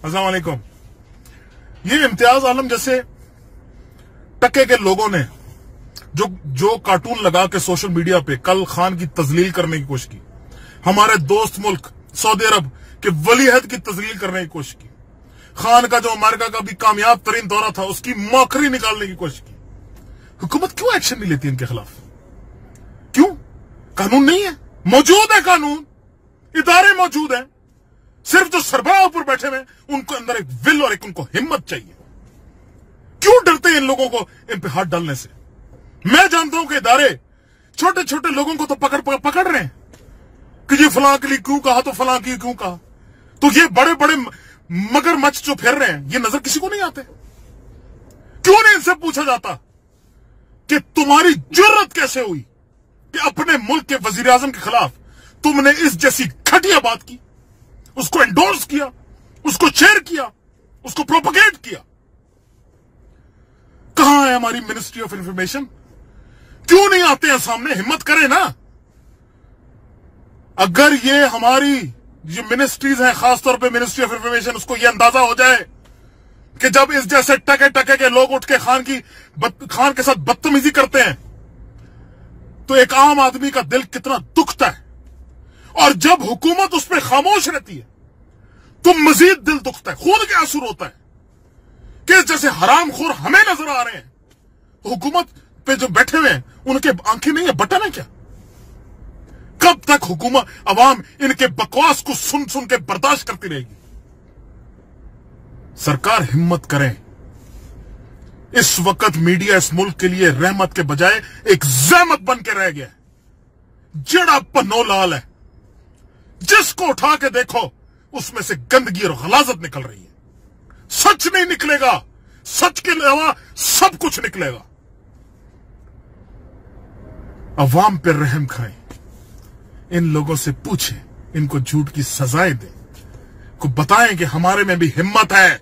अस्सलाम वालेकुम। ये इम्तियाज आलम जैसे टके के लोगों ने जो कार्टून लगा के सोशल मीडिया पे कल खान की तजलील करने की कोशिश की, हमारे दोस्त मुल्क सऊदी अरब के वलीअहद की तजलील करने की कोशिश की, खान का जो अमेरिका का भी कामयाब तरीन दौरा था उसकी मौखरी निकालने की कोशिश की, हुकूमत क्यों एक्शन नहीं लेती इनके खिलाफ? क्यों? कानून नहीं है? मौजूद है कानून, इदारे मौजूद हैं, सिर्फ जो सरबराह ऊपर बैठे हुए उनको अंदर एक विल और एक उनको हिम्मत चाहिए। क्यों डरते हैं इन लोगों को इन पे हाथ डालने से? मैं जानता हूं कि इदारे छोटे छोटे लोगों को तो पकड़ रहे हैं कि ये फलां के लिए क्यों कहा, तो फलां के लिए क्यों कहा, तो ये बड़े बड़े मगरमच्छ जो फिर रहे हैं ये नजर किसी को नहीं आते? क्यों नहीं इनसे पूछा जाता कि तुम्हारी जुर्रत कैसे हुई कि अपने मुल्क के वजीर आजम के खिलाफ तुमने इस जैसी घटिया बात की, उसको एंडोर्स किया, उसको शेयर किया, उसको प्रोपगेट किया? कहां है हमारी मिनिस्ट्री ऑफ इंफॉर्मेशन? क्यों नहीं आते हैं सामने? हिम्मत करें ना। अगर ये हमारी जो मिनिस्ट्रीज हैं, खासतौर पे मिनिस्ट्री ऑफ इंफॉर्मेशन, उसको ये अंदाजा हो जाए कि जब इस जैसे टके टके के लोग उठ के खान के साथ बदतमीजी करते हैं तो एक आम आदमी का दिल कितना दुखता है, और जब हुकूमत उस पर खामोश रहती है तो मजीद दिल दुखता है, खून के आंसू रोता है कि जैसे हरामखोर हमें नजर आ रहे हैं, हुकूमत पे जो बैठे हुए हैं उनके आंखें नहीं है, बटन है क्या? कब तक हुकूमत अवाम इनके बकवास को सुन सुन के बर्दाश्त करती रहेगी? सरकार हिम्मत करें। इस वक्त मीडिया इस मुल्क के लिए रहमत के बजाय एक ज़हमत बन के रह गया है। जड़ा पन्नो लाल है, जिसको उठा के देखो उसमें से गंदगी और गलाजत निकल रही है। सच नहीं निकलेगा, सच के अलावा सब कुछ निकलेगा। अवाम पर रहम खाएं, इन लोगों से पूछें, इनको झूठ की सजाएं दें, को बताएं कि हमारे में भी हिम्मत है,